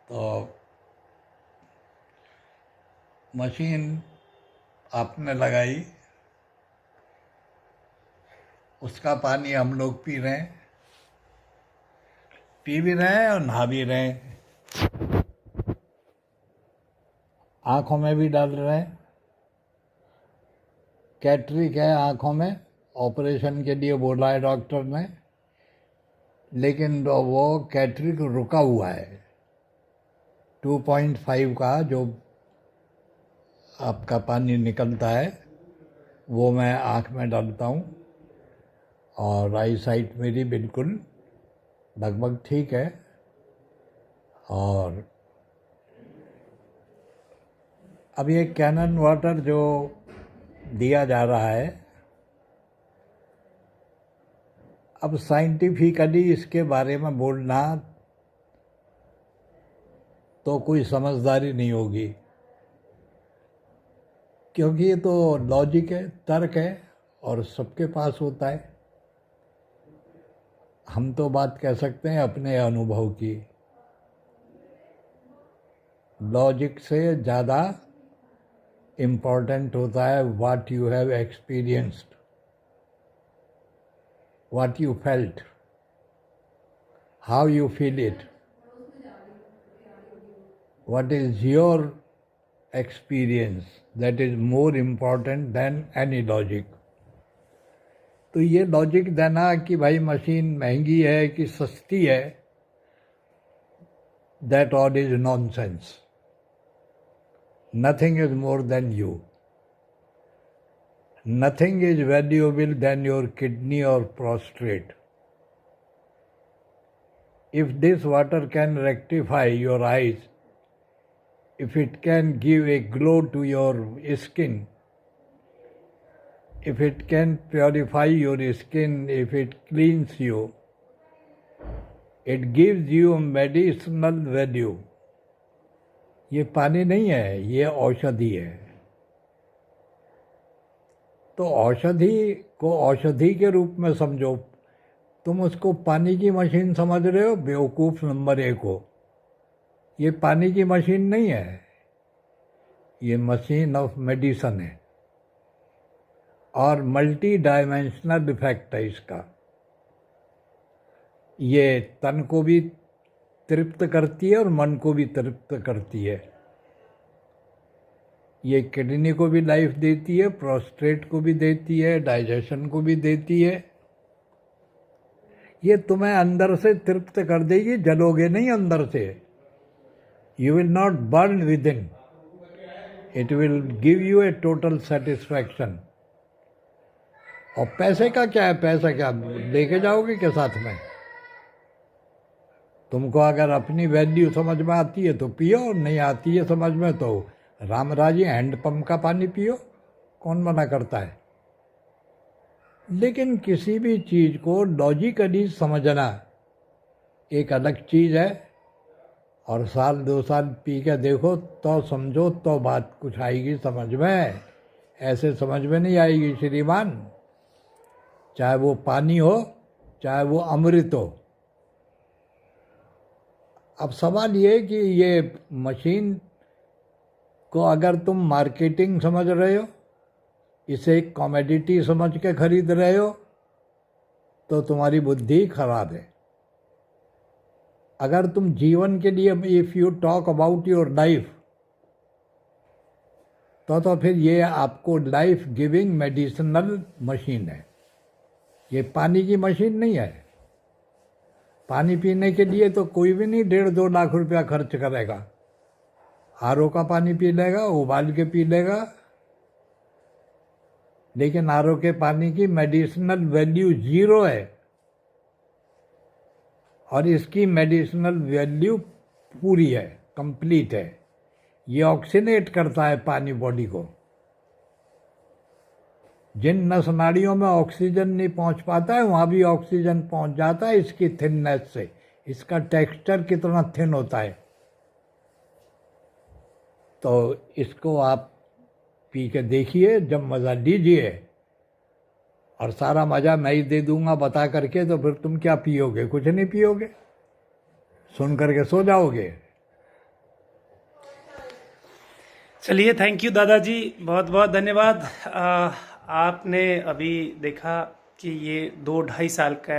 तो मशीन आपने लगाई, उसका पानी हम लोग पी रहे हैं, पी भी रहे हैं और नहा भी रहे हैं, आँखों में भी डाल रहे हैं। कैटरिक है आँखों में, ऑपरेशन के लिए बोला है डॉक्टर ने, लेकिन वो कैटरिक रुका हुआ है। 2.5 का जो आपका पानी निकलता है वो मैं आँख में डालता हूँ, और आई साइट मेरी बिल्कुल लगभग ठीक है। और अब ये कैनन वाटर जो दिया जा रहा है, अब साइंटिफिकली इसके बारे में बोलना तो कोई समझदारी नहीं होगी, क्योंकि ये तो लॉजिक है, तर्क है, और सबके पास होता है। हम तो बात कह सकते हैं अपने अनुभव की। लॉजिक से ज़्यादा इम्पॉर्टेंट होता है what you have experienced, what you felt, how you feel it, what is your experience, that is more important than any logic. तो ये लॉजिक देना कि भाई मशीन महंगी है कि सस्ती है, that all is nonsense. Nothing is more than you. Nothing is valuable than your kidney or prostate. If this water can rectify your eyes, if it can give a glow to your skin, if it can purify your skin, if it cleans you, it gives you medicinal value. ये पानी नहीं है, ये औषधि है। तो औषधि को औषधि के रूप में समझो। तुम उसको पानी की मशीन समझ रहे हो, बेवकूफ़ नंबर 1 हो। ये पानी की मशीन नहीं है, ये मशीन ऑफ मेडिसन है, और मल्टी डायमेंशनल इफेक्ट है इसका। ये तन को भी तृप्त करती है और मन को भी तृप्त करती है। ये किडनी को भी लाइफ देती है, प्रोस्टेट को भी देती है, डाइजेशन को भी देती है। ये तुम्हें अंदर से तृप्त कर देगी, जलोगे नहीं अंदर से। You will not burn with in, it will give U A total satisfaction. और पैसे का क्या है, पैसा क्या लेके जाओगे क्या साथ में? तुमको अगर अपनी वैल्यू समझ में आती है तो पियो, नहीं आती है समझ में तो रामराजी हैंडपंप का पानी पियो, कौन मना करता है। लेकिन किसी भी चीज़ को लॉजिकली समझना एक अलग चीज़ है, और 1-2 साल पी के देखो तो समझो तो बात कुछ आएगी समझ में। ऐसे समझ में नहीं आएगी श्रीमान, चाहे वो पानी हो चाहे वो अमृत हो। अब सवाल ये कि ये मशीन को अगर तुम मार्केटिंग समझ रहे हो, इसे एक कॉमोडिटी समझ के खरीद रहे हो, तो तुम्हारी बुद्धि खराब है। अगर तुम जीवन के लिए, if you talk about your life, तो फिर ये आपको लाइफ गिविंग मेडिसिनल मशीन है, ये पानी की मशीन नहीं है। पानी पीने के लिए तो कोई भी नहीं 1.5-2 लाख रुपया खर्च करेगा। आरओ का पानी पी लेगा, उबाल के पी लेगा, लेकिन आरओ के पानी की मेडिसिनल वैल्यू 0 है, और इसकी मेडिसिनल वैल्यू पूरी है, कंप्लीट है। ये ऑक्सीनेट करता है पानी बॉडी को। जिन नस नाड़ियों में ऑक्सीजन नहीं पहुंच पाता है, वहाँ भी ऑक्सीजन पहुंच जाता है इसकी थिननेस से। इसका टेक्सचर कितना थिन होता है। तो इसको आप पी के देखिए, जब मज़ा लीजिए, और सारा मज़ा मैं ही दे दूंगा बता करके, तो फिर तुम क्या पियोगे? कुछ नहीं पियोगे, सुन करके सो जाओगे। चलिए, थैंक यू दादाजी, बहुत बहुत धन्यवाद। आपने अभी देखा कि ये 2 ढाई साल का